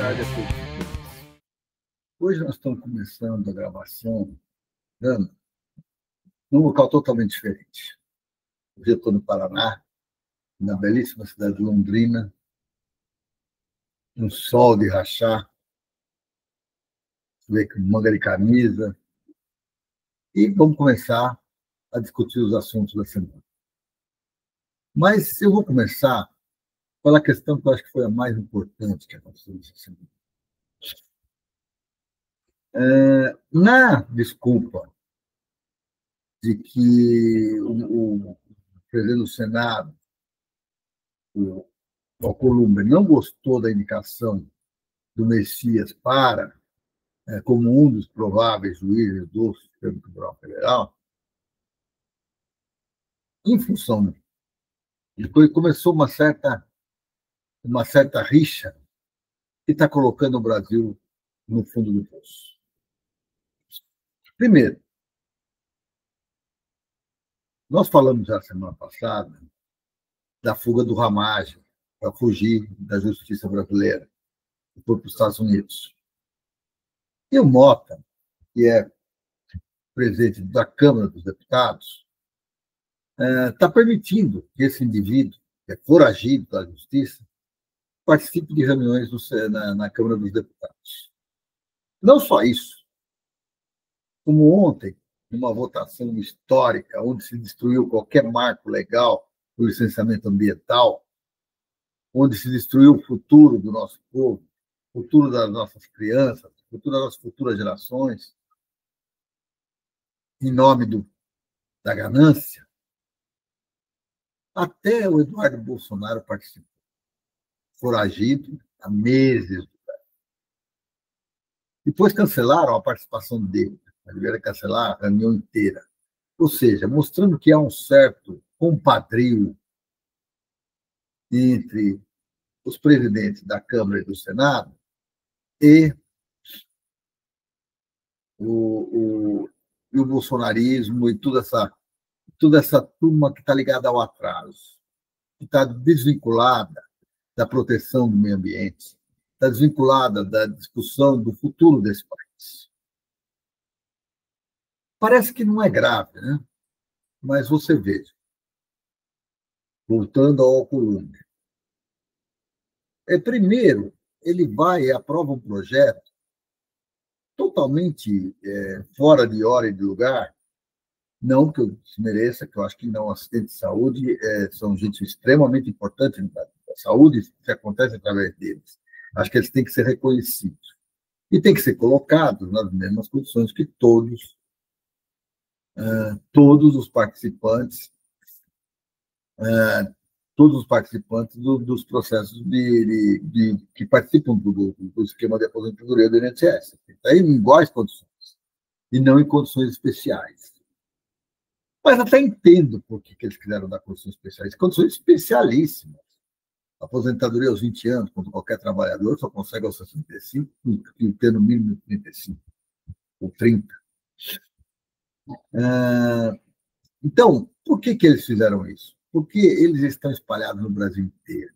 tarde a todos e todas. Hoje nós estamos começando a gravação, Ana, num local totalmente diferente. Hoje eu estou no Paraná, na belíssima cidade de Londrina, um sol de rachar, com manga de camisa, e vamos começar a discutir os assuntos da semana. Mas eu vou começar pela questão que eu acho que foi a mais importante que aconteceu nessa semana. Na desculpa de que o presidente do Senado, o Alcolumbre, não gostou da indicação do Messias para, como um dos prováveis juízes do Supremo Tribunal Federal, em função de que começou uma certa rixa que está colocando o Brasil no fundo do poço. Primeiro, nós falamos já semana passada da fuga do Ramagem para fugir da justiça brasileira e foi para os Estados Unidos. E o Mota, que é presidente da Câmara dos Deputados, está permitindo que esse indivíduo, que é foragido da justiça, participe de reuniões na Câmara dos Deputados. Não só isso, como ontem, numa votação histórica, onde se destruiu qualquer marco legal do licenciamento ambiental, onde se destruiu o futuro do nosso povo, o futuro das nossas crianças, o futuro das nossas futuras gerações, em nome da ganância, até o Eduardo Bolsonaro participou, foragido há meses. Depois cancelaram a participação dele, deveriam cancelar a reunião inteira. Ou seja, mostrando que há um certo compadrio entre os presidentes da Câmara e do Senado e o bolsonarismo e toda essa turma que está ligada ao atraso, que está desvinculada da proteção do meio ambiente, está desvinculada da discussão do futuro desse país. Parece que não é grave, né? Mas você veja, voltando ao Alcolumbre, primeiro, ele vai e aprova um projeto totalmente fora de hora e de lugar, não que eu desmereça, que eu acho que não, assistentes de saúde são gente extremamente importante na saúde, que acontece através deles. Acho que eles têm que ser reconhecidos. E têm que ser colocados nas mesmas condições que todos os participantes dos processos que participam do esquema de aposentadoria do INSS. Está em iguais condições, e não em condições especiais. Mas até entendo por que eles quiseram dar condições especiais. Condições especialíssimas. Aposentadoria aos 20 anos, quando qualquer trabalhador só consegue aos 65, e ter no mínimo 35 ou 30. Então, por que eles fizeram isso? Porque eles estão espalhados no Brasil inteiro.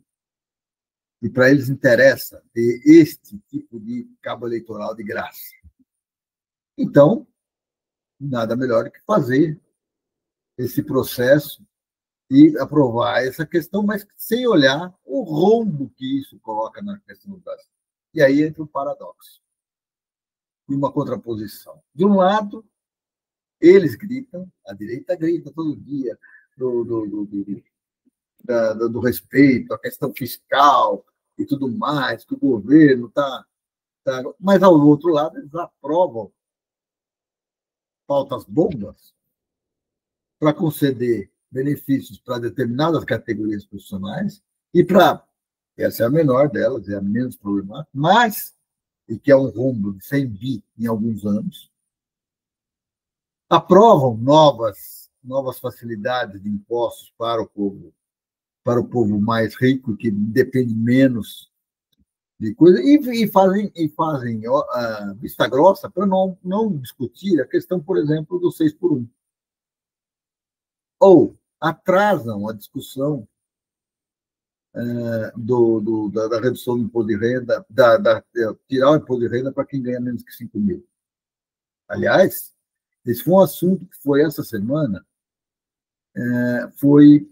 E para eles interessa ter este tipo de cabo eleitoral de graça. Então, nada melhor do que fazer esse processo e aprovar essa questão, mas sem olhar o rombo que isso coloca na questão do Brasil. E aí entra um paradoxo e uma contraposição. De um lado, eles gritam, a direita grita todo dia do respeito à questão fiscal e tudo mais, que o governo está... Mas, ao outro lado, eles aprovam pautas bombas para conceder benefícios para determinadas categorias profissionais e para, essa é a menor delas, é a menos problemática, mas, e que é um rombo de 100 bi em alguns anos, aprovam novas facilidades de impostos para o povo mais rico, que depende menos de coisa, e fazem vista grossa para não discutir a questão, por exemplo, do 6 por 1. Ou atrasam a discussão da redução do imposto de renda, tirar o imposto de renda para quem ganha menos que 5 mil. Aliás, esse foi um assunto que foi essa semana, foi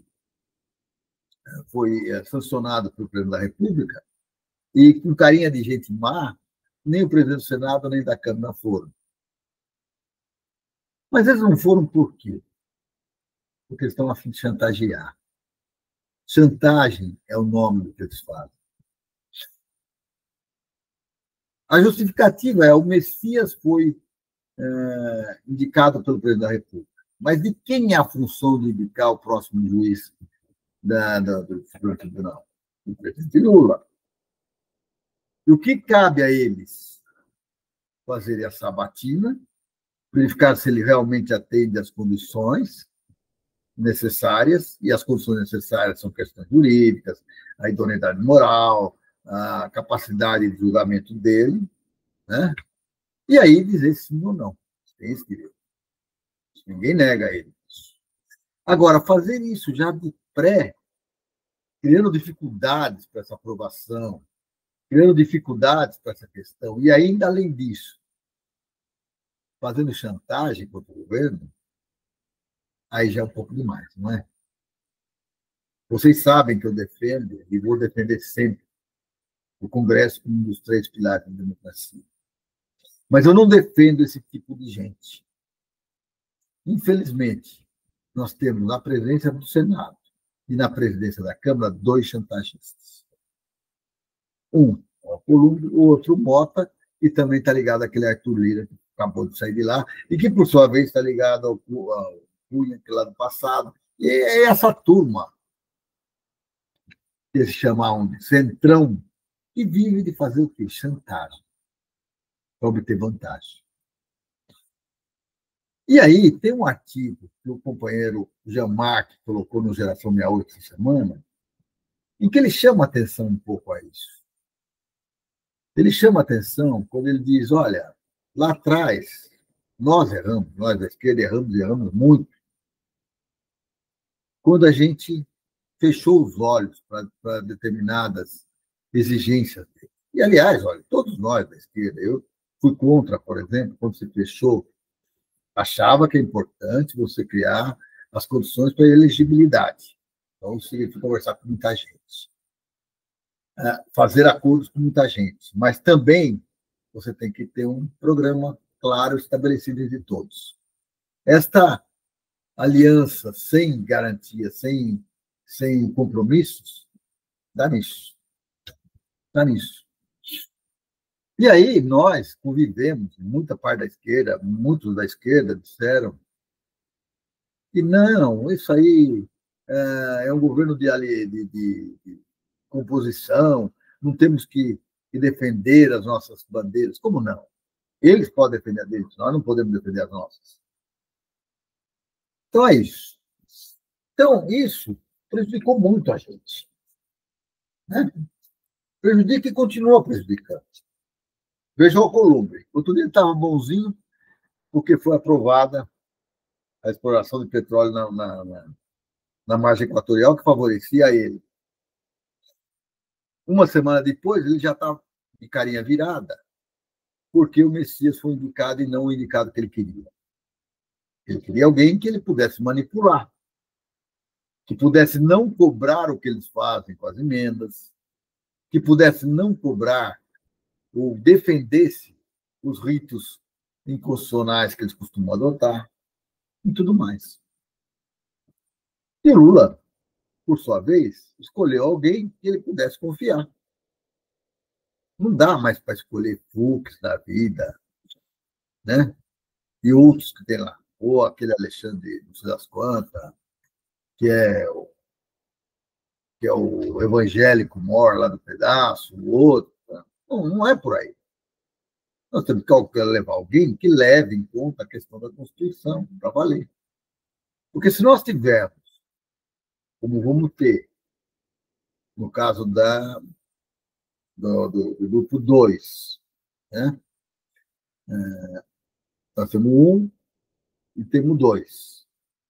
sancionado pelo presidente da República, e com carinha de gente má, nem o presidente do Senado nem da Câmara foram. Mas eles não foram por quê? Porque eles estão a fim de chantagear. Chantagem é o nome do que eles fazem. A justificativa é: o Messias foi indicado pelo presidente da República. Mas de quem é a função de indicar o próximo juiz do Supremo Tribunal? Do presidente Lula. E o que cabe a eles? Fazer a sabatina, verificar se ele realmente atende às condições necessárias, e as condições necessárias são questões jurídicas, a idoneidade moral, a capacidade de julgamento dele, né? E aí dizer sim ou não. Tem esse direito. Ninguém nega a ele. Agora, fazer isso já de pré, criando dificuldades para essa aprovação, criando dificuldades para essa questão, e ainda, além disso, fazendo chantagem contra o governo, aí já é um pouco demais, não é? Vocês sabem que eu defendo, e vou defender sempre, o Congresso como um dos 3 pilares da democracia. Mas eu não defendo esse tipo de gente. Infelizmente, nós temos na presidência do Senado e na presidência da Câmara 2 chantagistas. Um é o Columbo, o outro o Mota, e também está ligado àquele Arthur Lira, que acabou de sair de lá, e que, por sua vez, está ligado ao Cunha, que lá do passado. E é essa turma, que eles chamam de centrão, que vive de fazer o quê? Chantagem, para obter vantagem. E aí, tem um artigo que o companheiro Jean-Marc colocou no Geração 68 essa semana, em que ele chama atenção um pouco a isso. Ele chama atenção quando ele diz: olha, lá atrás, nós erramos, nós da esquerda erramos muito, quando a gente fechou os olhos para determinadas exigências dele. E, aliás, olha, todos nós da esquerda, eu fui contra, por exemplo, quando se fechou, achava que é importante você criar as condições para elegibilidade. Então, significa conversar com muita gente, fazer acordos com muita gente, mas também você tem que ter um programa claro estabelecido entre todos. Esta aliança sem garantia, sem compromissos, dá nisso. Dá nisso. E aí nós convivemos, muita parte da esquerda, muitos da esquerda disseram que não, isso aí é um governo de composição, não temos que defender as nossas bandeiras. Como não? Eles podem defender a deles, nós não podemos defender as nossas. Então é isso. Então, isso prejudicou muito a gente. Né? Prejudica e continua prejudicando. Veja o Alcolumbre. Outro dia estava bonzinho, porque foi aprovada a exploração de petróleo na margem equatorial, que favorecia ele. Uma semana depois, ele já estava de carinha virada, porque o Messias foi indicado e não o indicado que ele queria. Ele queria alguém que ele pudesse manipular, que pudesse não cobrar o que eles fazem com as emendas, que pudesse não cobrar ou defendesse os ritos inconstitucionais que eles costumam adotar, e tudo mais. E Lula, por sua vez, escolheu alguém que ele pudesse confiar. Não dá mais para escolher Fux da vida, né? E outros que tem lá. Ou aquele Alexandre, não sei das quantas, que é o evangélico mor lá do pedaço, o outro. Não é por aí. Nós temos que levar alguém que leve em conta a questão da Constituição, para valer. Porque se nós tivermos, como vamos ter, no caso do grupo 2, né? Nós temos 1 e temos 2.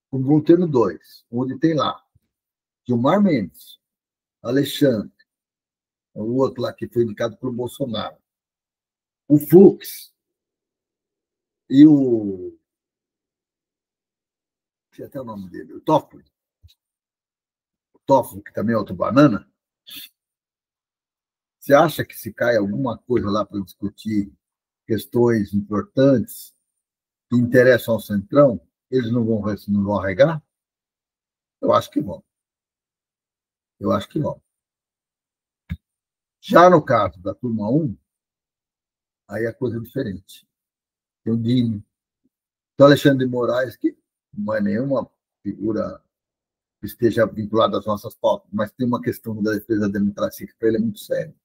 Como vão ter no 2, onde tem lá Gilmar Mendes, Alexandre, o outro lá que foi indicado pelo Bolsonaro, o Fux e o... Tinha até o nome dele, o Toffoli, que também é outro banana. Você acha que se cai alguma coisa lá para discutir questões importantes que interessam ao Centrão, eles não vão arregar? Eu acho que vão. Eu acho que vão. Já no caso da turma 1, aí a coisa é diferente. Tem o Dino, tem o Alexandre de Moraes, que não é nenhuma figura que esteja vinculada às nossas pautas, mas tem uma questão da defesa da democracia que para ele é muito séria.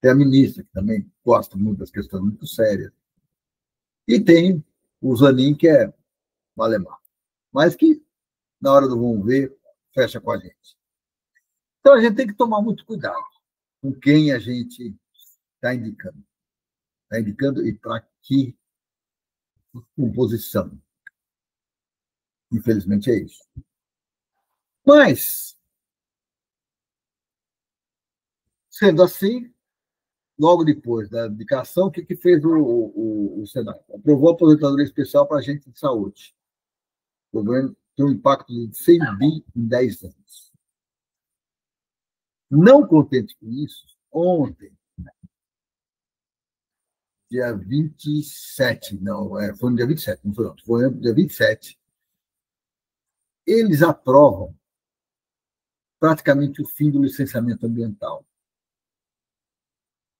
Tem a ministra, que também gosta muito das questões muito sérias. E tem o Zanin, que é o alemão, mas que, na hora do vamos ver, fecha com a gente. Então, a gente tem que tomar muito cuidado com quem a gente está indicando. Está indicando e para que composição. Infelizmente, é isso. Mas, sendo assim, logo depois da indicação, o que fez o Senado? Aprovou a aposentadoria especial para agente de saúde. O governo tem um impacto de 100 bi em 10 anos. Não contente com isso, ontem, dia 27, foi no dia 27, não foi ontem, foi no dia 27, eles aprovam praticamente o fim do licenciamento ambiental,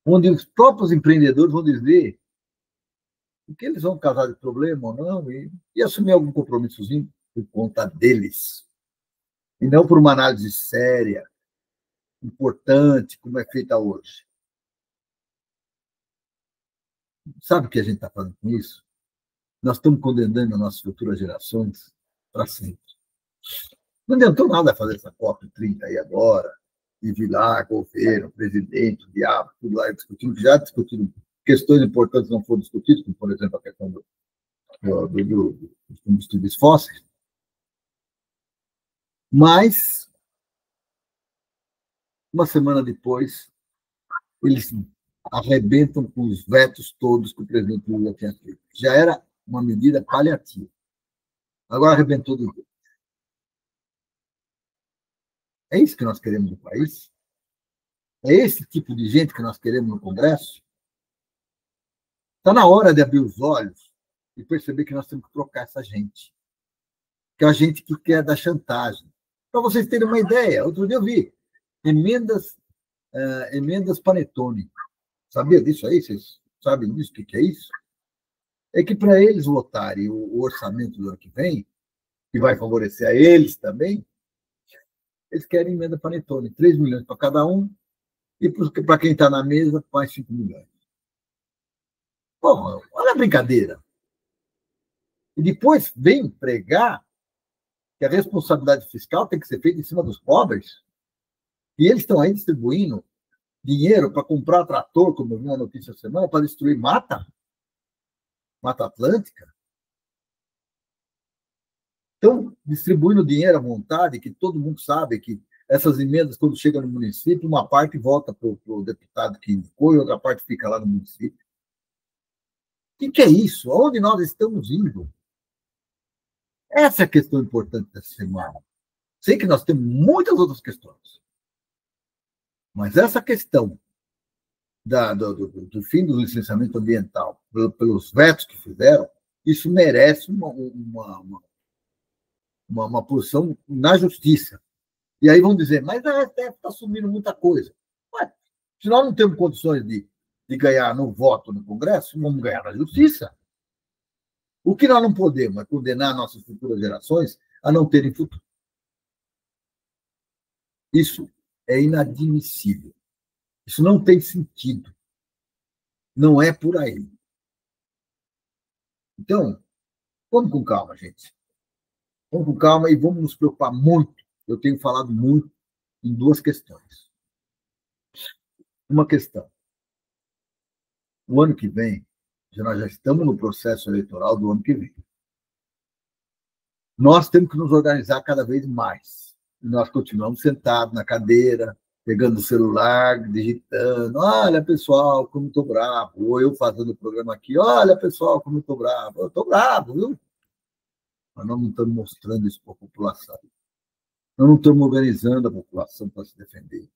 onde os próprios empreendedores vão dizer que eles vão causar de problema ou não e assumir algum compromissozinho por conta deles, e não por uma análise séria, importante, como é feita hoje. Sabe o que a gente está fazendo com isso? Nós estamos condenando as nossas futuras gerações para sempre. Não adiantou nada fazer essa COP30 aí agora, e vir lá, governo, presidente, diabo, tudo lá discutindo, já discutiram questões importantes não foram discutidas, como, por exemplo, a questão dos combustíveis fósseis. Mas, uma semana depois, eles arrebentam com os vetos todos que o presidente Lula tinha feito. Já era uma medida paliativa. Agora arrebentou de vez. É isso que nós queremos no país? É esse tipo de gente que nós queremos no Congresso? Está na hora de abrir os olhos e perceber que nós temos que trocar essa gente. Que é a gente que quer dar chantagem. Para vocês terem uma ideia, outro dia eu vi emendas Panetone. Sabia disso aí? Vocês sabem disso? O que é isso? É que para eles votarem o orçamento do ano que vem, que vai favorecer a eles também, eles querem emenda Panetone, 3 milhões para cada um, e para quem está na mesa, mais 5 milhões. Bom, olha a brincadeira. E depois vem pregar que a responsabilidade fiscal tem que ser feita em cima dos pobres, e eles estão aí distribuindo dinheiro para comprar trator, como eu vi na notícia essa semana, para destruir Mata Atlântica. Estão distribuindo dinheiro à vontade, que todo mundo sabe que essas emendas, quando chegam no município, uma parte volta para o deputado que indicou e outra parte fica lá no município. O que é isso? Aonde nós estamos indo? Essa é a questão importante dessa semana. Sei que nós temos muitas outras questões, mas essa questão do fim do licenciamento ambiental, pelos vetos que fizeram, isso merece uma posição na justiça. E aí vão dizer, mas a STF está assumindo muita coisa. Ué, se nós não temos condições de ganhar no voto no Congresso, vamos ganhar na justiça. O que nós não podemos é condenar nossas futuras gerações a não terem futuro. Isso é inadmissível. Isso não tem sentido. Não é por aí. Então, vamos com calma, gente. Vamos com calma e vamos nos preocupar muito. Eu tenho falado muito em duas questões. Uma questão. O ano que vem, nós já estamos no processo eleitoral do ano que vem. Nós temos que nos organizar cada vez mais. e nós continuamos sentados na cadeira, pegando o celular, digitando. Olha, pessoal, como estou bravo. Ou eu fazendo o programa aqui. Olha, pessoal, como estou bravo. Eu estou bravo, viu? Mas nós não estamos mostrando isso para a população. Nós não estamos organizando a população para se defender.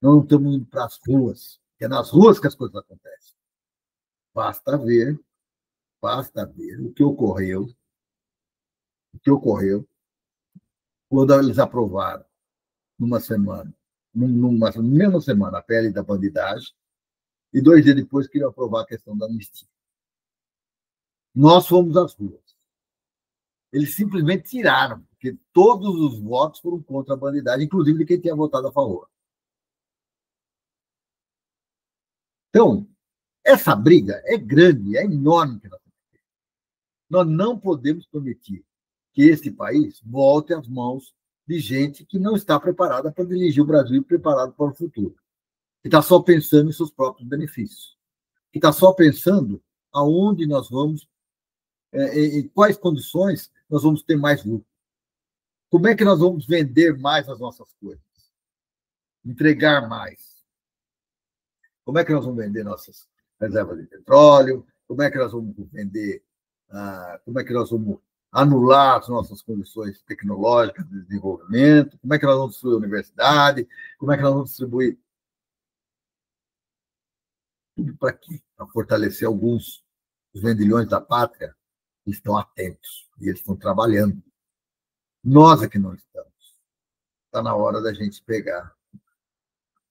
Nós não estamos indo para as ruas, que é nas ruas que as coisas acontecem. Basta ver o que ocorreu quando eles aprovaram numa semana, numa mesma semana, a PL da bandidagem, e 2 dias depois queriam aprovar a questão da anistia. Nós fomos às ruas. Eles simplesmente tiraram, porque todos os votos foram contra a bandidagem, inclusive de quem tinha votado a favor. Então, essa briga é grande, é enorme. Nós não podemos permitir que esse país volte às mãos de gente que não está preparada para dirigir o Brasil e preparado para o futuro, que está só pensando em seus próprios benefícios, que está só pensando aonde nós vamos, em quais condições nós vamos ter mais lucro, como é que nós vamos vender mais as nossas coisas, entregar mais, como é que nós vamos vender nossas reservas de petróleo, como é que nós vamos vender, como é que nós vamos anular as nossas condições tecnológicas de desenvolvimento, como é que nós vamos destruir a universidade, como é que nós vamos distribuir tudo para quê? Para fortalecer alguns dos vendilhões da pátria que estão atentos e eles estão trabalhando. Nós é que não estamos. Está na hora da gente pegar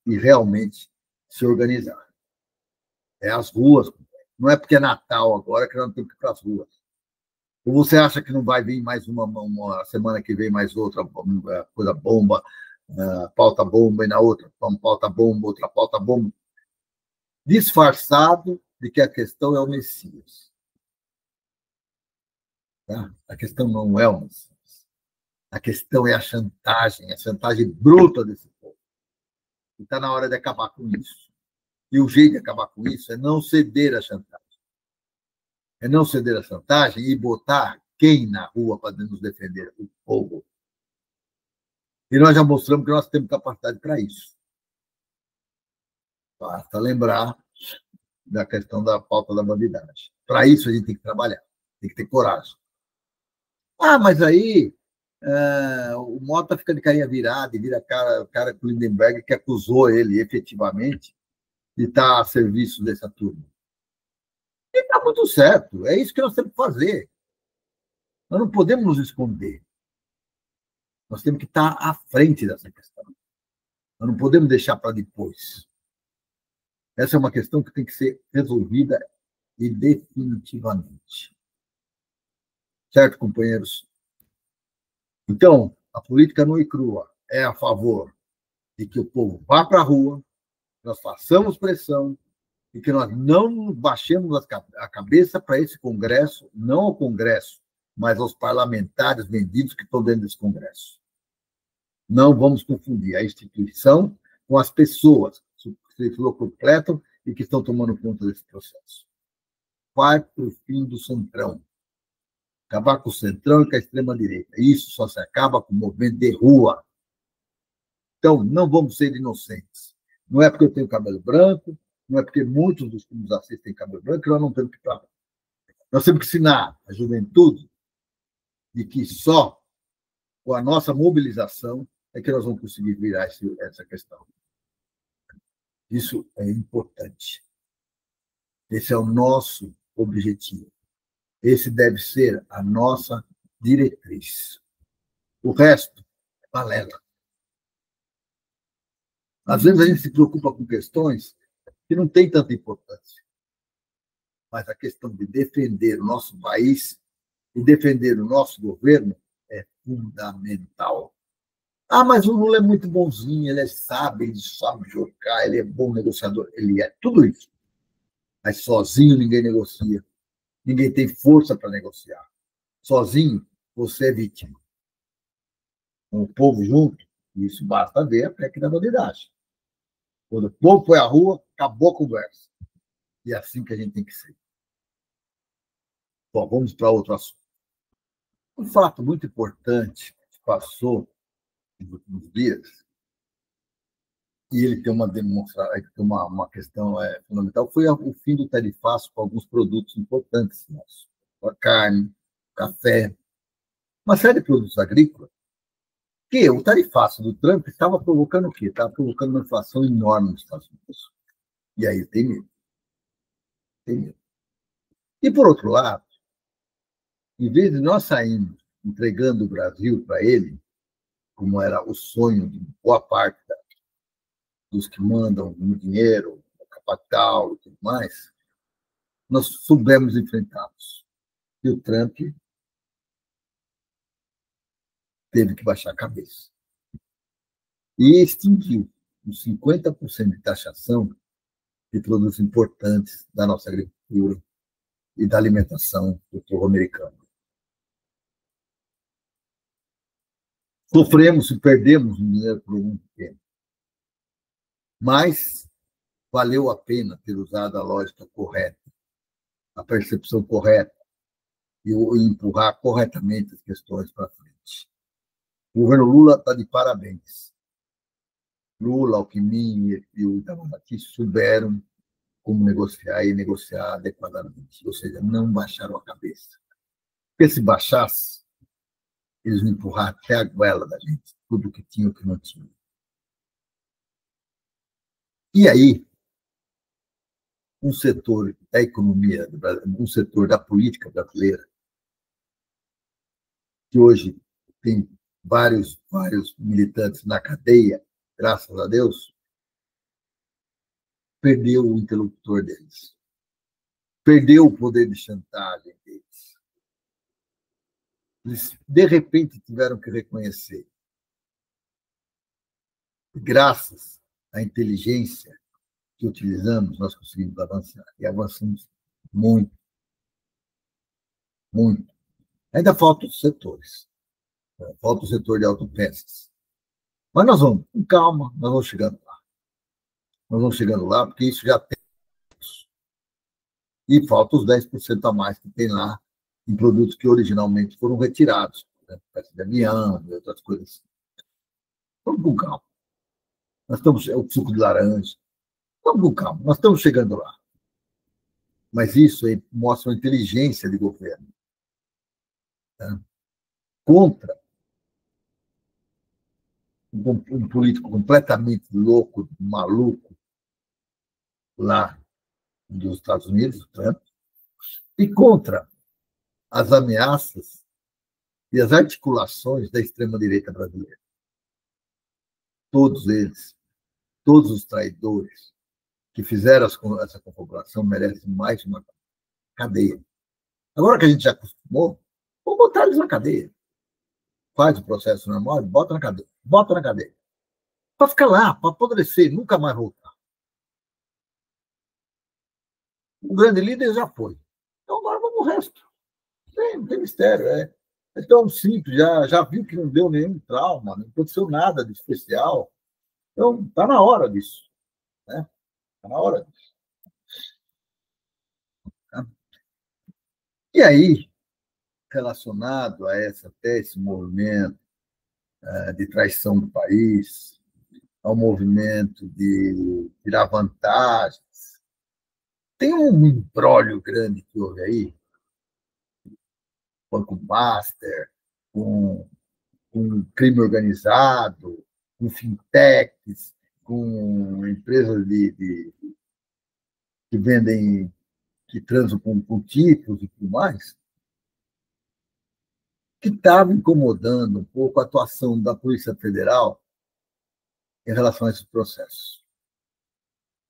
e realmente se organizar. É as ruas. Não é porque é Natal agora que nós não temos que ir para as ruas. Ou você acha que não vai vir mais uma semana que vem mais outra coisa bomba, pauta bomba, e na outra uma pauta bomba, outra pauta bomba, disfarçado de que a questão é o Messias. Tá? A questão não é o Messias. A questão é a chantagem bruta desse povo. E está na hora de acabar com isso. E o jeito de acabar com isso é não ceder à chantagem. É não ceder à chantagem e botar quem na rua para nos defender? O povo. E nós já mostramos que nós temos capacidade para isso. Basta lembrar da questão da pauta da bandidagem. Para isso, a gente tem que trabalhar, tem que ter coragem. Mas aí o Mota fica de carinha virada e vira cara com o Lindenberg, que acusou ele efetivamente de estar a serviço dessa turma. E está muito certo, é isso que nós temos que fazer. Nós não podemos nos esconder. Nós temos que estar à frente dessa questão. Nós não podemos deixar para depois. Essa é uma questão que tem que ser resolvida e definitivamente. Certo, companheiros? Então, a política nua e crua é a favor de que o povo vá para a rua, nós façamos pressão e que nós não baixemos a cabeça para esse Congresso, não ao Congresso, mas aos parlamentares vendidos que estão dentro desse Congresso. Não vamos confundir a instituição com as pessoas que se completam e que estão tomando conta desse processo. Vai para o fim do centrão. Acabar com o centrão e com a extrema-direita. Isso só se acaba com o movimento de rua. Então, não vamos ser inocentes. Não é porque eu tenho cabelo branco, não é porque muitos dos que nos assistem têm cabelo branco, que nós não temos que ir para lá. Nós temos que ensinar a juventude de que só com a nossa mobilização é que nós vamos conseguir virar essa questão. Isso é importante. Esse é o nosso objetivo. Esse deve ser a nossa diretriz. O resto é balela. Às vezes a gente se preocupa com questões que não têm tanta importância. Mas a questão de defender o nosso país e defender o nosso governo é fundamental. Mas o Lula é muito bonzinho, ele sabe jogar, ele é bom negociador. Ele é tudo isso. Mas sozinho ninguém negocia. Ninguém tem força para negociar. Sozinho, você é vítima. Com o povo junto, isso basta ver a PEC da bandidagem. Quando o povo foi à rua, acabou a conversa. E é assim que a gente tem que ser. Bom, vamos para outro assunto. Um fato muito importante que passou nos últimos dias, e ele tem uma questão fundamental, foi o fim do tarifaço com alguns produtos importantes nossos. A carne, café, uma série de produtos agrícolas, que o tarifaço do Trump estava provocando o quê? Estava provocando uma inflação enorme nos Estados Unidos. E aí tem medo. Tem medo. E, por outro lado, em vez de nós sairmos entregando o Brasil para ele, como era o sonho de boa parte dos que mandam no dinheiro, no capital e tudo mais, nós soubemos enfrentá-los. E o Trump teve que baixar a cabeça. E extinguiu os 50% de taxação de produtos importantes da nossa agricultura e da alimentação do povo americano. Sofremos e perdemos dinheiro por um tempo. Mas valeu a pena ter usado a lógica correta, a percepção correta e empurrar corretamente as questões para frente. O governo Lula está de parabéns. Lula, Alckmin e o Itamaraty souberam como negociar e negociar adequadamente, ou seja, não baixaram a cabeça. Porque se baixasse, eles iam empurrar até a goela da gente, tudo que tinha e o que não tinha. E aí, um setor da economia, um setor da política brasileira, que hoje tem vários militantes na cadeia, graças a Deus, perdeu o interlocutor deles. Perdeu o poder de chantagem deles. Eles, de repente, tiveram que reconhecer, graças à inteligência que utilizamos, nós conseguimos avançar. E avançamos muito. Muito. Ainda faltam os setores. Falta o setor de autopeças. Mas nós vamos, com calma, nós vamos chegando lá. Nós vamos chegando lá, porque isso já tem. E falta os 10% a mais que tem lá em produtos que originalmente foram retirados, né? Peça de avião e outras coisas. Vamos com calma. Nós estamos, o suco de laranja. Vamos com calma, nós estamos chegando lá. Mas isso aí mostra uma inteligência de governo, né? Contra um político completamente louco, maluco, lá dos Estados Unidos, o Trump, e contra as ameaças e as articulações da extrema-direita brasileira. Todos eles, todos os traidores que fizeram essa configuração merecem mais uma cadeia. Agora que a gente já acostumou, vamos botar eles na cadeia. Faz o processo normal e bota na cadeia. Bota na cadeia. Para ficar lá, para apodrecer, nunca mais voltar. O grande líder já foi. Então agora vamos o resto. Não tem mistério. É tão simples, já viu que não deu nenhum trauma, não aconteceu nada de especial. Então, está na hora disso. Né? Está na hora disso. Tá? E aí, relacionado a até esse movimento de traição do país, ao movimento de tirar vantagens, tem um imbróglio grande que houve aí, Banco Master, com crime organizado, com fintechs, com empresas que vendem, que transam com títulos e tudo mais, que estava incomodando um pouco a atuação da Polícia Federal em relação a esses processos.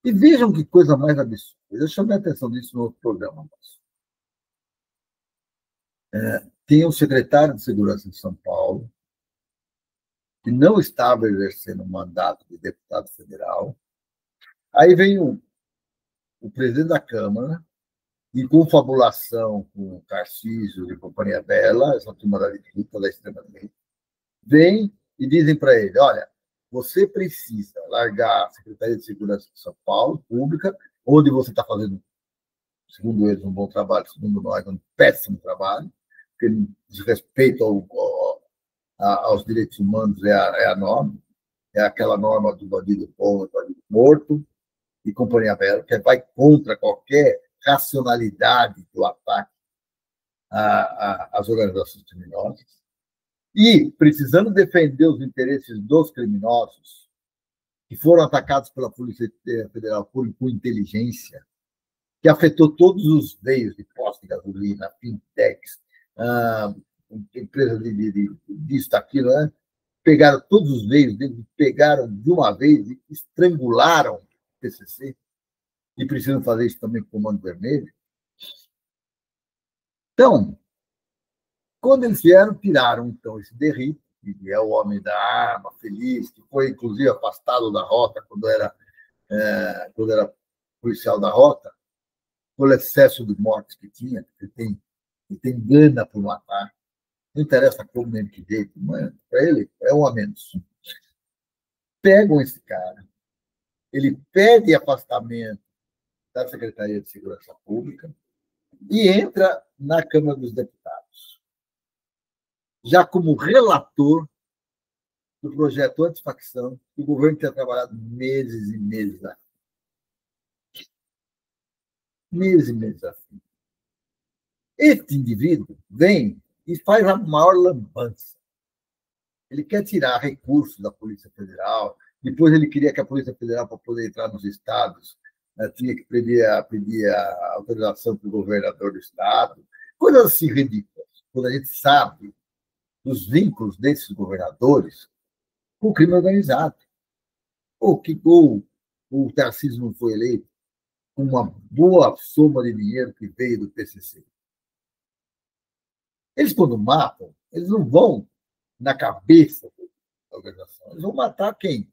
E vejam que coisa mais absurda. Eu chamei a atenção disso no outro programa. Tem um secretário de Segurança de São Paulo que não estava exercendo o mandato de deputado federal. Aí vem o presidente da Câmara, em confabulação com o Tarcísio e companhia dela, essa turma da direita, da extrema-direita, vem e dizem para ele, olha, você precisa largar a Secretaria de Segurança de São Paulo, pública, onde você está fazendo, segundo eles, um bom trabalho, segundo nós, um péssimo trabalho, porque diz respeito aos direitos humanos é a norma, é aquela norma do bandido bom, do bandido morto, e companhia bela, que vai contra qualquer racionalidade do ataque às organizações criminosas. E, precisando defender os interesses dos criminosos, que foram atacados pela Polícia Federal por inteligência, que afetou todos os meios de posto de gasolina, fintechs, empresas disso, daquilo, né? Pegaram todos os meios deles, pegaram de uma vez e estrangularam o PCC, e precisam fazer isso também com o Comando Vermelho. Então, quando eles vieram, tiraram então esse Derrida, que é o homem da arma, feliz, que foi inclusive afastado da rota quando era policial da rota, pelo excesso de mortes que tinha, que tem gana por matar. Não interessa como nem que jeito, mas para ele é um a menos. Pegam esse cara, ele pede afastamento da Secretaria de Segurança Pública e entra na Câmara dos Deputados, já como relator do projeto antifacção, que o governo tinha trabalhado meses e meses aqui. Meses e meses assim. Este indivíduo vem e faz a maior lambança. Ele quer tirar recursos da Polícia Federal, depois ele queria que a Polícia Federal, para poder entrar nos estados, tinha que pedir a autorização para o governador do estado, coisas assim ridículas, quando a gente sabe dos vínculos desses governadores com o crime organizado. O Tarcísio não foi eleito com uma boa soma de dinheiro que veio do PCC. Eles, quando matam, eles não vão na cabeça da organização. Eles vão matar quem?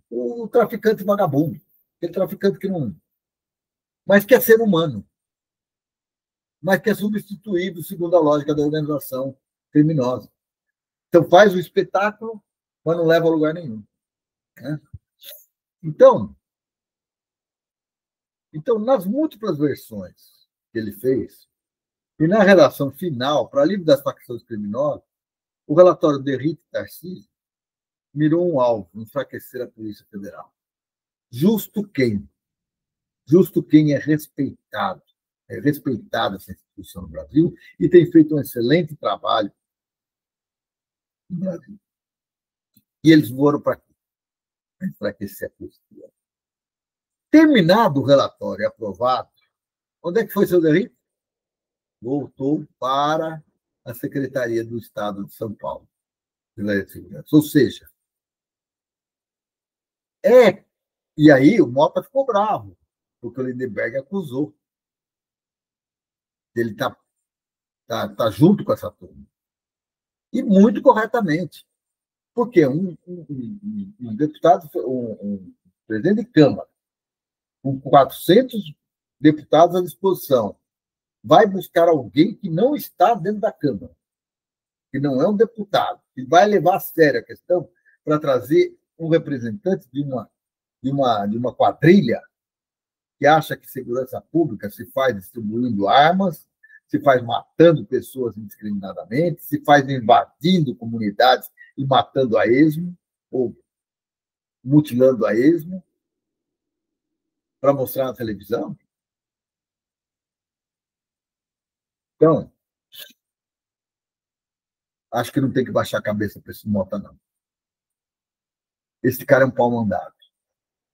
O traficante vagabundo. Aquele traficante que não... Mas que é ser humano. Mas que é substituído segundo a lógica da organização criminosa. Então, faz o espetáculo, mas não leva a lugar nenhum. Né? Então, nas múltiplas versões que ele fez, e na redação final, para alívio das facções criminosas, o relatório Derrida e Tarcísio mirou um alvo, enfraquecer a Polícia Federal. Justo quem? Justo quem é respeitado. É respeitada essa instituição no Brasil e tem feito um excelente trabalho no Brasil. E eles foram para quê? Para enfraquecer a Polícia Federal. Terminado o relatório e aprovado, onde é que foi seu Derrida? Voltou para a Secretaria do Estado de São Paulo. Ou seja, e aí o Mota ficou bravo, porque o Lindenberg acusou. Ele tá junto com essa turma. E muito corretamente. Porque um deputado, um presidente de Câmara, com 400 deputados à disposição, vai buscar alguém que não está dentro da Câmara, que não é um deputado, que vai levar a sério a questão para trazer um representante de uma quadrilha que acha que segurança pública se faz distribuindo armas, se faz matando pessoas indiscriminadamente, se faz invadindo comunidades e matando a esmo, ou mutilando a esmo, para mostrar na televisão. Então, acho que não tem que baixar a cabeça para esse Mota, não. Esse cara é um pau mandado.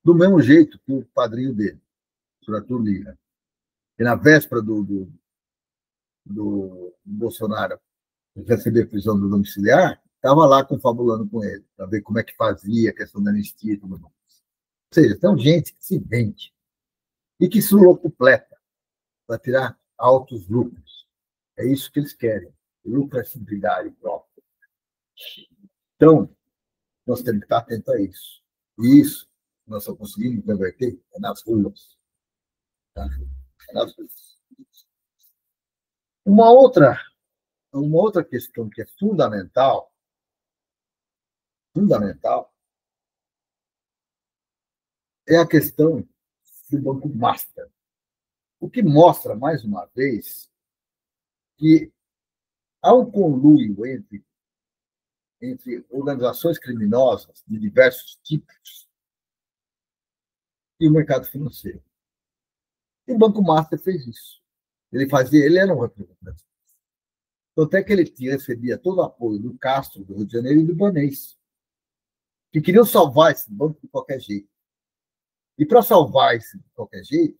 Do mesmo jeito que o padrinho dele, o Arthur Lira, que na véspera do Bolsonaro receber prisão do domiciliar, estava lá confabulando com ele, para ver como é que fazia a questão da anistia e tudo mais. Ou seja, tem gente que se vende e que se locupleta para tirar altos lucros. É isso que eles querem. Lucratividade própria. Então, nós temos que estar atentos a isso. E isso nós só conseguimos converter nas ruas. Tá? Nas ruas. Uma outra questão que é fundamental, é a questão do Banco Master. O que mostra, mais uma vez, que há um conluio entre entre organizações criminosas de diversos tipos e o mercado financeiro. E o Banco Master fez isso. Ele era um representante. Tanto é que ele recebia todo o apoio do Castro, do Rio de Janeiro, e do Banês, que queriam salvar esse banco de qualquer jeito. E para salvar esse de qualquer jeito,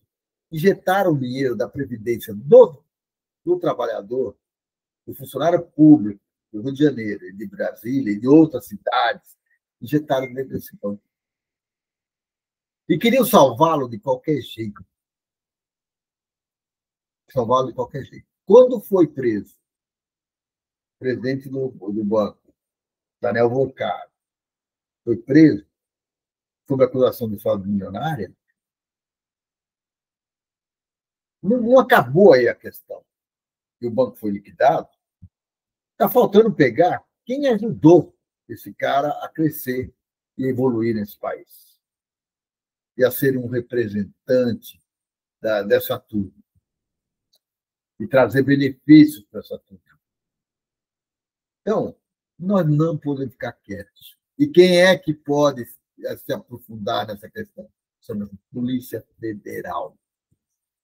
injetaram o dinheiro da previdência do trabalhador, do funcionário público do Rio de Janeiro, de Brasília e de outras cidades, injetaram dentro desse banco. E queriam salvá-lo de qualquer jeito. Salvá-lo de qualquer jeito. Quando foi preso o presidente do banco, Daniel Volcaro, foi preso sob acusação de fraude milionária, não acabou aí a questão. E o banco foi liquidado. Está faltando pegar quem ajudou esse cara a crescer e evoluir nesse país. E a ser um representante dessa turma. E trazer benefícios para essa turma. Então, nós não podemos ficar quietos. E quem é que pode se aprofundar nessa questão? Chama-se Polícia Federal.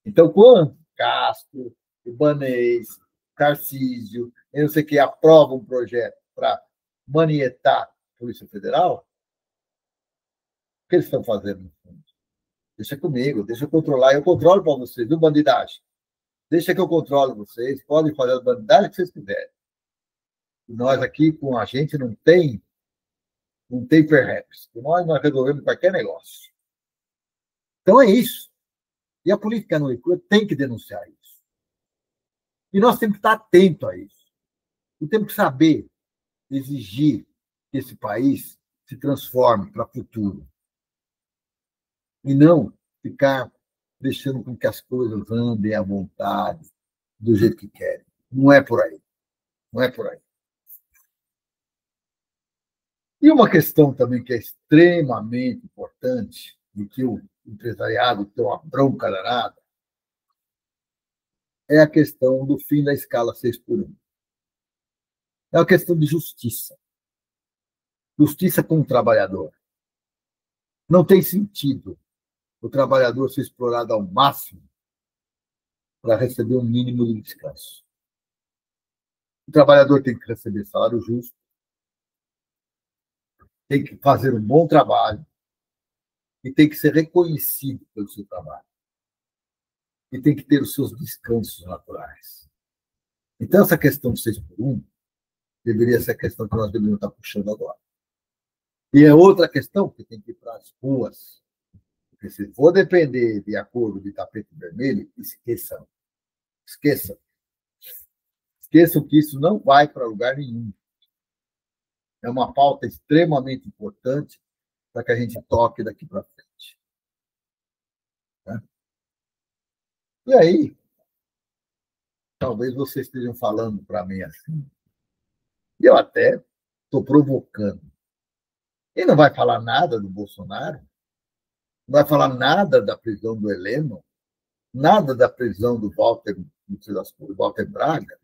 Então, quando Castro, Ibanez, Tarcísio, eu não sei o que, aprovam um projeto para manietar a Polícia Federal, o que eles estão fazendo no fundo? Deixa comigo, deixa eu controlar, eu controlo para vocês, viu, bandidagem? Deixa que eu controlo vocês, podem fazer a bandidagem que vocês quiserem. E nós aqui, com a gente, não tem perreps. Nós resolvemos qualquer negócio. Então é isso. E a política no Icua tem que denunciar isso. E nós temos que estar atentos a isso. E temos que saber exigir que esse país se transforme para o futuro. E não ficar deixando com que as coisas andem à vontade, do jeito que querem. Não é por aí. Não é por aí. E uma questão também que é extremamente importante, e que o empresariado tem uma bronca danada, é a questão do fim da escala 6x1. É uma questão de justiça. Justiça com o trabalhador. Não tem sentido o trabalhador ser explorado ao máximo para receber um mínimo de descanso. O trabalhador tem que receber salário justo, tem que fazer um bom trabalho e tem que ser reconhecido pelo seu trabalho. E tem que ter os seus descansos naturais. Então, essa questão 6x1 deveria ser a questão que nós deveríamos estar puxando agora. E é outra questão que tem que ir para as ruas. Porque se for depender de acordo de tapete vermelho, esqueçam. Esqueçam. Esqueçam que isso não vai para lugar nenhum. É uma pauta extremamente importante para que a gente toque daqui para frente. Né? E aí, talvez vocês estejam falando para mim assim, e eu até estou provocando. Ele não vai falar nada do Bolsonaro, não vai falar nada da prisão do Heleno, nada da prisão do Walter Braga,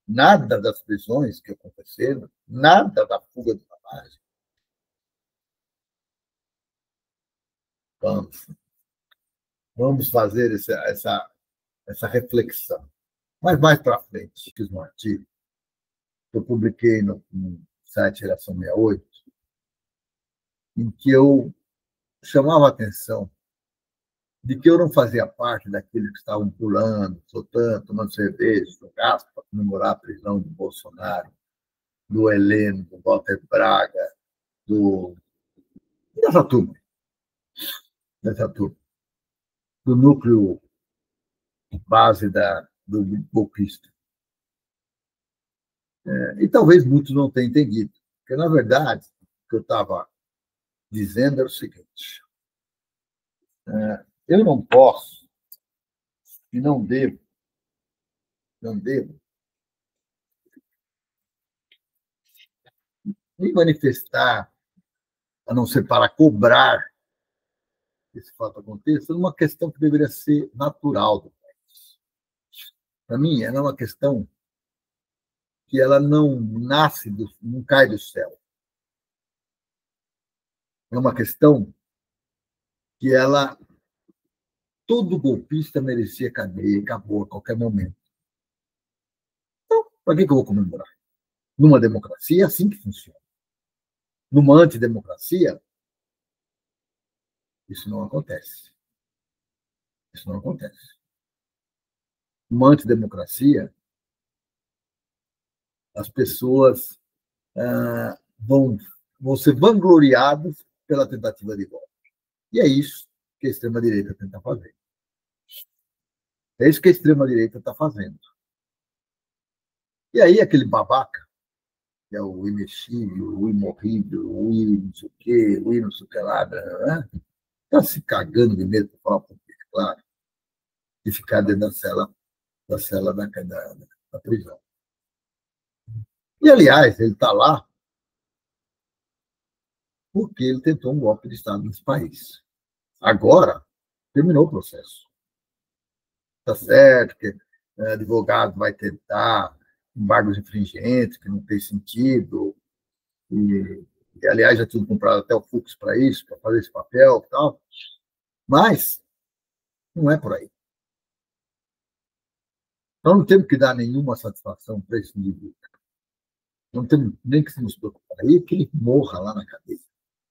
nada das prisões que aconteceram, nada da fuga do Ramagem. Vamos fazer essa reflexão. Mas mais para frente, fiz um artigo que eu publiquei no site Geração 68, em que eu chamava a atenção de que eu não fazia parte daqueles que estavam pulando, soltando, tomando cerveja, no gás para comemorar a prisão do Bolsonaro, do Heleno, do Walter Braga, dessa turma, do núcleo base do golpista. E talvez muitos não tenham entendido, porque, na verdade, o que eu estava dizendo era o seguinte: eu não posso e não devo me manifestar, a não ser para cobrar que esse fato aconteça, numa questão que deveria ser natural do país. Para mim, era uma questão que ela não nasce, não cai do céu. É uma questão que todo golpista merecia cadeia, acabou a qualquer momento. Então, para que eu vou comemorar? Numa democracia, é assim que funciona. Numa antidemocracia, isso não acontece. Isso não acontece. Numa antidemocracia, as pessoas vão ser vangloriadas pela tentativa de golpe. E é isso que a extrema-direita tenta fazer. É isso que a extrema-direita está fazendo. E aí, aquele babaca, que é o imexível, o imorrível, o não sei o quê, o não sei o que lá, está se cagando de medo, para falar um pouquinho, claro, de ficar dentro da cela da prisão. E, aliás, ele está lá porque ele tentou um golpe de Estado nesse país. Agora, terminou o processo. Está certo que advogado vai tentar embargos infringentes, que não tem sentido, aliás, já tinha comprado até o Fux para isso, para fazer esse papel e tal, mas não é por aí. Nós não temos que dar nenhuma satisfação para esse indivíduo. Não temos nem que se nos preocupar aí, que ele morra lá na cadeia.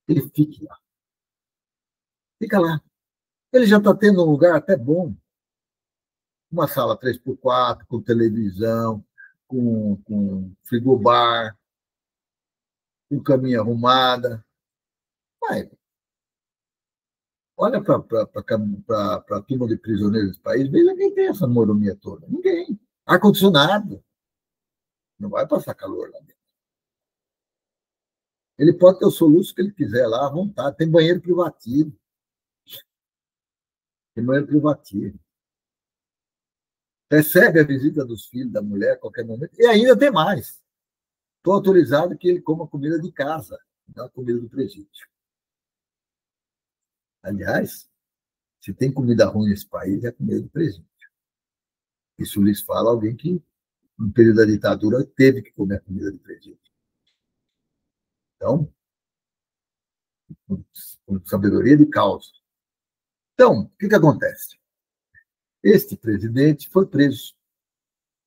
Ele fique lá. Fica lá. Ele já está tendo um lugar até bom. Uma sala 3x4, com televisão, com frigobar, com caminha arrumada. Vai. Olha para a turma de prisioneiros desse país, veja quem tem essa mordomia toda. Ninguém. Ar-condicionado. Não vai passar calor lá dentro. Ele pode ter o soluço que ele quiser lá à vontade. Tem banheiro privativo. Tem banheiro privativo. Recebe a visita dos filhos da mulher a qualquer momento. E ainda tem mais. Estou autorizado que ele coma comida de casa, não a comida do presídio. Aliás, se tem comida ruim nesse país, é comida do presídio. Isso lhes fala alguém que, no período da ditadura, teve que comer a comida do presídio. Então, com sabedoria de causa. Então, o que acontece? Este presidente foi preso,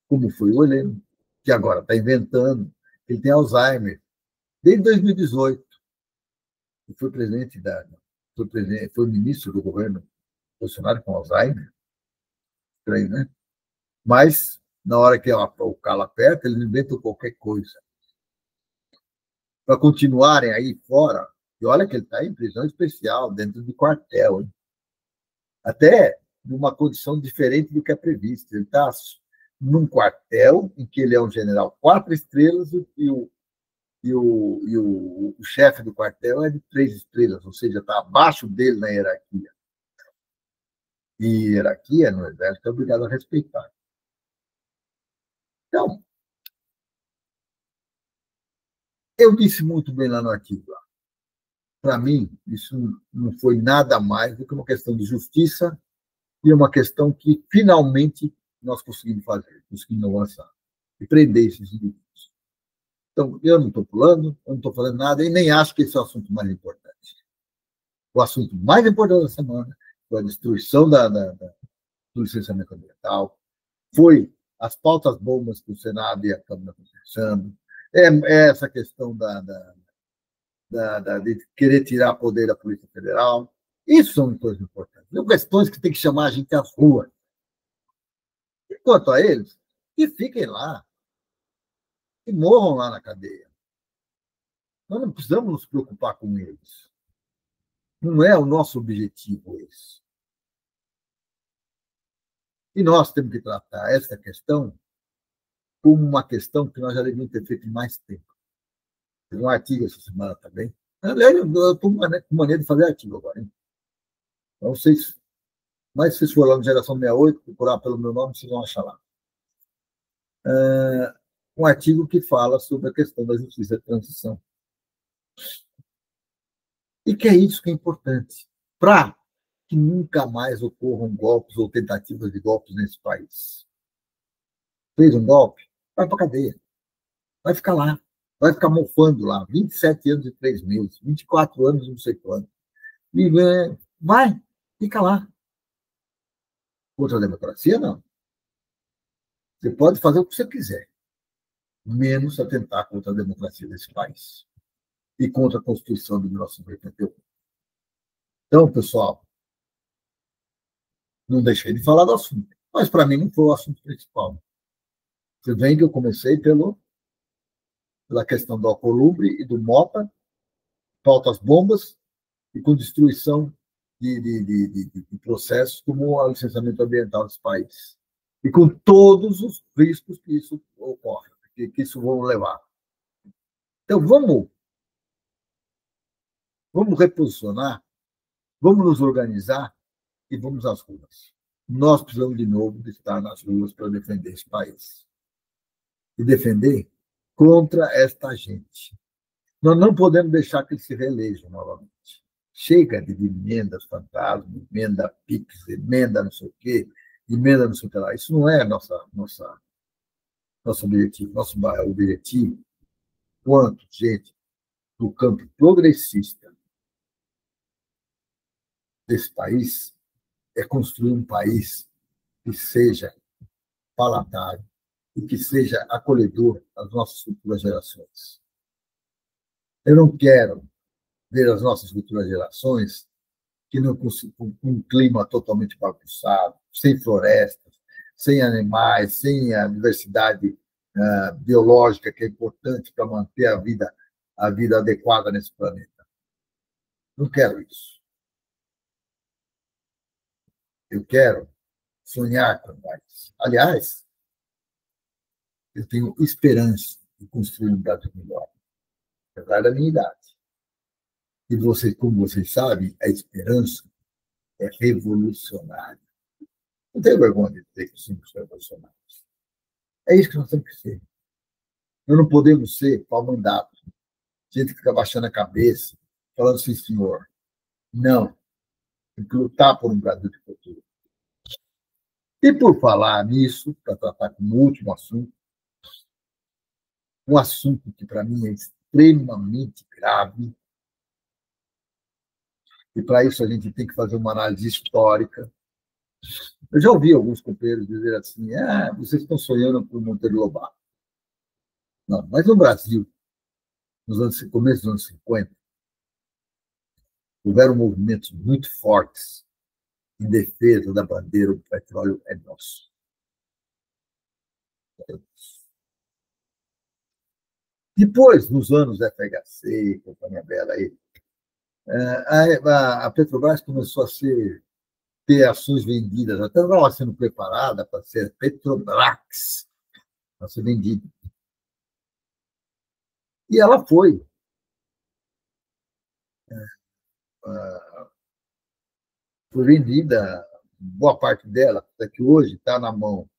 como foi o Heleno, que agora está inventando, ele tem Alzheimer, desde 2018. Ele foi foi ministro do governo Bolsonaro com Alzheimer. Estranho, né? Mas, na hora que o calo aperta, eles inventam qualquer coisa. Para continuarem aí fora, e olha que ele está em prisão especial, dentro de quartel, hein? Até numa condição diferente do que é previsto. Ele está num quartel em que ele é um general 4 estrelas o chefe do quartel é de 3 estrelas, ou seja, está abaixo dele na hierarquia. E hierarquia no Exército é obrigado a respeitar. Então, eu disse muito bem lá no artigo. Para mim, isso não foi nada mais do que uma questão de justiça e uma questão que, finalmente, nós conseguimos fazer, conseguimos avançar e prender esses indivíduos. Então, eu não estou pulando, eu não estou falando nada e nem acho que esse é o assunto mais importante. O assunto mais importante da semana foi a destruição do licenciamento ambiental, foi as pautas bombas que o Senado e a Câmara estão conversando, é essa questão de querer tirar poder da Polícia Federal. Isso são coisas importantes. São questões que tem que chamar a gente às ruas. E quanto a eles, que fiquem lá, que morram lá na cadeia. Nós não precisamos nos preocupar com eles. Não é o nosso objetivo esse. E nós temos que tratar essa questão como uma questão que nós já devíamos ter feito em mais tempo. Teve um artigo essa semana também. Aliás, eu estou com maneira de fazer artigo agora. Hein? Então, mas se vocês forem lá no Geração 68, procurar pelo meu nome, vocês vão achar lá. Um artigo que fala sobre a questão da justiça de transição. E que é isso que é importante, para que nunca mais ocorram golpes ou tentativas de golpes nesse país. Fez um golpe, vai para a cadeia. Vai ficar lá, vai ficar mofando lá, 27 anos e 3 meses, 24 anos e não sei quanto. E, vai, fica lá. Contra a democracia, não. Você pode fazer o que você quiser, menos atentar contra a democracia desse país e contra a Constituição de 1988. Então, pessoal, não deixei de falar do assunto, mas para mim não foi o assunto principal. Você vê que eu comecei pela questão do Alcolumbre e do Mota, pautas bombas e com destruição de processos como o licenciamento ambiental dos países. E com todos os riscos que isso ocorre, que isso vão levar. Então, vamos reposicionar, vamos nos organizar e vamos às ruas. Nós precisamos, de novo, de estar nas ruas para defender esse país. E defender contra esta gente. Nós não podemos deixar que eles se reelejam novamente. Chega de emendas fantasma, emenda PIX, emenda não sei o quê, emenda não sei o que lá. Isso não é nosso objetivo. Nosso objetivo, quanto gente do campo progressista desse país, é construir um país que seja palatável e que seja acolhedor às nossas futuras gerações. Eu não quero ver as nossas futuras gerações que não com um clima totalmente bagunçado, sem florestas, sem animais, sem a diversidade biológica que é importante para manter a vida adequada nesse planeta. Não quero isso. Eu quero sonhar com mais. Aliás, eu tenho esperança de construir um Brasil melhor, apesar da minha idade. E você, como vocês sabem, a esperança é revolucionária. Não tenho vergonha de dizer que somos revolucionários. É isso que nós temos que ser. Nós não podemos ser pau-mandato. Gente que fica baixando a cabeça, falando sim, senhor. Não. Tem que lutar por um Brasil de futuro. E por falar nisso, para tratar como último assunto, um assunto que para mim é extremamente grave, e para isso a gente tem que fazer uma análise histórica. Eu já ouvi alguns companheiros dizer assim: vocês estão sonhando com o Monteiro Lobato. Não, mas no Brasil, no começo dos anos 50, houveram movimentos muito fortes em defesa da bandeira do petróleo é nosso. Depois, nos anos FHC, companhia bela aí, a Petrobras começou a ter ações vendidas, até estava sendo preparada para ser Petrobras, para ser vendida. E ela foi. Foi vendida, boa parte dela, até que hoje está na mão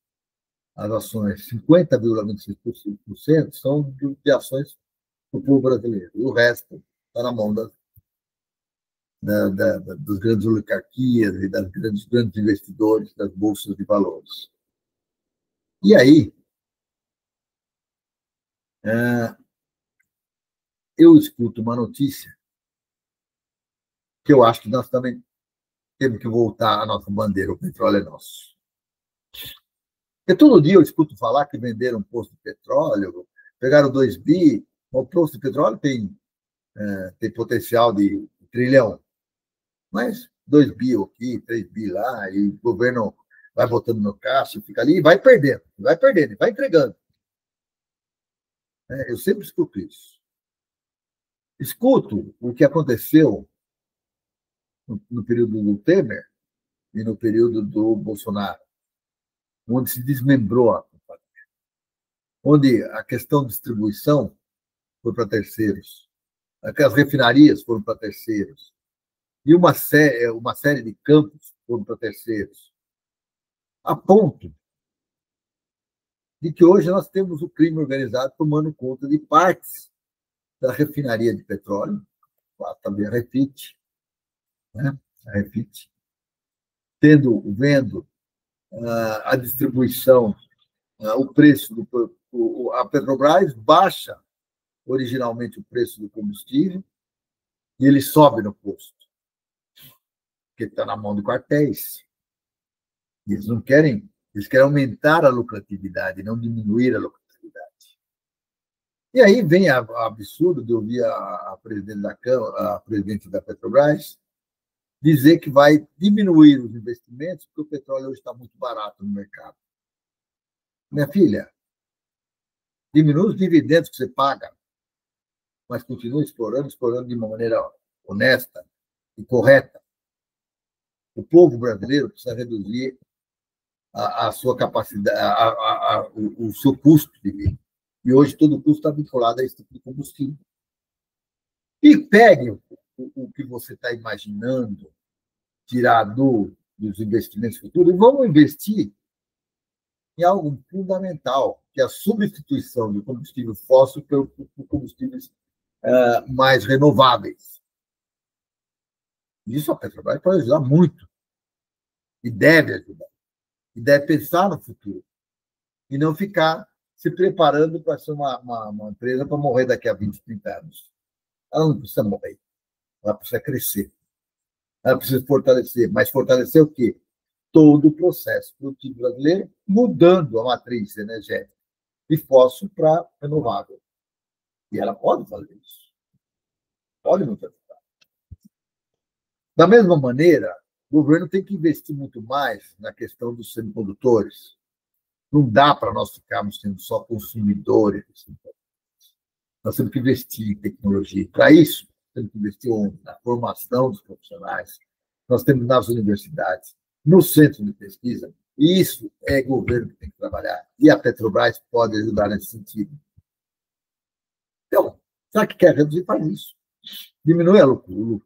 as ações, 50,25% são de ações do povo brasileiro. E o resto está na mão das grandes oligarquias e dos grandes investidores das bolsas de valores. E aí, eu escuto uma notícia que eu acho que nós também temos que voltar à nossa bandeira, o petróleo é nosso. Porque todo dia eu escuto falar que venderam um posto de petróleo, pegaram 2 bi, o posto de petróleo tem potencial de trilhão, mas 2 bi aqui, 3 bi lá, e o governo vai botando no caixa, fica ali e vai perdendo, vai entregando. Eu sempre escuto isso. Escuto o que aconteceu no período do Temer e no período do Bolsonaro, onde se desmembrou a companhia, onde a questão de distribuição foi para terceiros, as refinarias foram para terceiros, e uma série de campos foram para terceiros, a ponto de que hoje nós temos o crime organizado tomando conta de partes da refinaria de petróleo, também a Refit, né? A Refit, vendo a distribuição o preço a Petrobras baixa originalmente o preço do combustível e ele sobe no posto, porque está na mão de quartéis. Eles não querem, eles querem aumentar a lucratividade, não diminuir a lucratividade. E aí vem o absurdo de ouvir a presidente da Câmara, a presidente da Petrobras, dizer que vai diminuir os investimentos porque o petróleo hoje está muito barato no mercado. Minha filha, diminui os dividendos que você paga, mas continua explorando de uma maneira honesta e correta. O povo brasileiro precisa reduzir a sua capacidade, o seu custo de vida. E hoje todo o custo está vinculado a esse tipo de combustível. E pegue o que você está imaginando tirar dos investimentos futuros e vamos investir em algo fundamental, que é a substituição do combustível fóssil por combustíveis mais renováveis. Isso a Petrobras pode ajudar muito. E deve ajudar. E deve pensar no futuro. E não ficar se preparando para ser uma empresa para morrer daqui a 20, 30 anos. Ela não precisa morrer. Ela precisa crescer. Ela precisa fortalecer. Mas fortalecer o quê? Todo o processo produtivo brasileiro, mudando a matriz energética de fóssil para renovável. E ela pode fazer isso. Pode nos ajudar. Da mesma maneira, o governo tem que investir muito mais na questão dos semicondutores. Não dá para nós ficarmos sendo só consumidores. Nós temos que investir em tecnologia. Para isso, temos que investir na formação dos profissionais. Nós temos nas universidades, no centro de pesquisa. E isso é o governo que tem que trabalhar. E a Petrobras pode ajudar nesse sentido. Então, sabe o que quer reduzir? Faz isso. Diminui o lucro.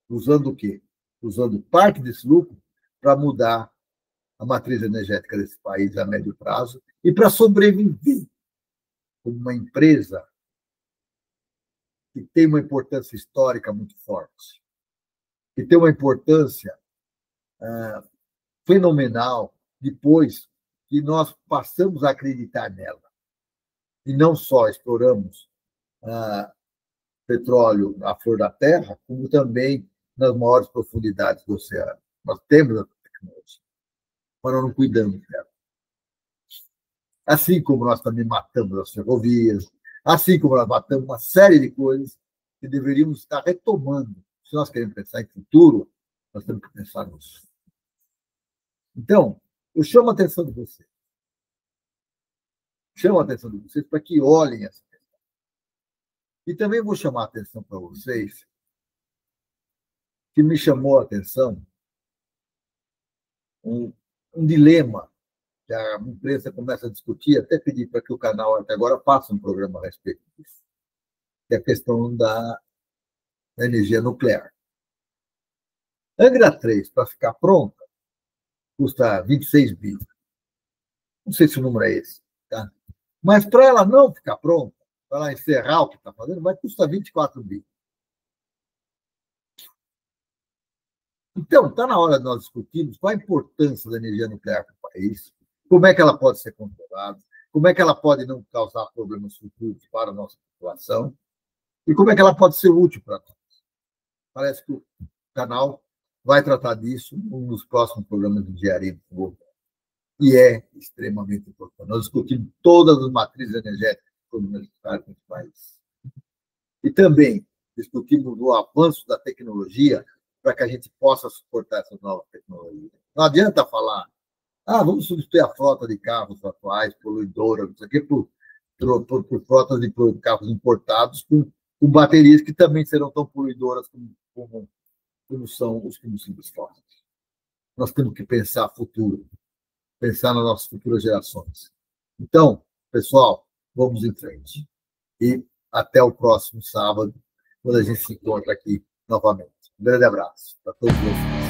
Usando o quê? Usando parte desse lucro para mudar a matriz energética desse país a médio prazo e para sobreviver como uma empresa que tem uma importância histórica muito forte, que tem uma importância fenomenal depois que nós passamos a acreditar nela. E não só exploramos petróleo à flor da terra, como também nas maiores profundidades do oceano. Nós temos a tecnologia, mas nós não cuidamos dela. Assim como nós também matamos as ferrovias, assim como nós matamos uma série de coisas que deveríamos estar retomando. Se nós queremos pensar em futuro, nós temos que pensar nisso. Então, eu chamo a atenção de vocês. Chamo a atenção de vocês para que olhem essa questão. E também vou chamar a atenção para vocês que me chamou a atenção um dilema que a imprensa começa a discutir, até pedir para que o canal até agora faça um programa a respeito disso, que é a questão da energia nuclear. Angra 3, para ficar pronta, custa 26 bi. Não sei se o número é esse. Tá? Mas para ela não ficar pronta, para ela encerrar o que está fazendo, vai custar 24 bi. Então, está na hora de nós discutirmos qual a importância da energia nuclear para o país, como é que ela pode ser controlada, como é que ela pode não causar problemas futuros para a nossa população e como é que ela pode ser útil para nós. Parece que o canal vai tratar disso nos próximos programas de engenharia do governo. E é extremamente importante. Nós discutimos todas as matrizes energéticas que foram necessárias nesse país. E também discutimos o avanço da tecnologia para que a gente possa suportar essas novas tecnologias. Não adianta falar, vamos substituir a frota de carros atuais, poluidoras, não sei o quê, por frotas de carros importados com baterias que também serão tão poluidoras como são os combustíveis fósseis. Nós temos que pensar futuro, pensar nas nossas futuras gerações. Então, pessoal, vamos em frente. E até o próximo sábado, quando a gente se encontra aqui novamente. Um grande abraço para todos vocês.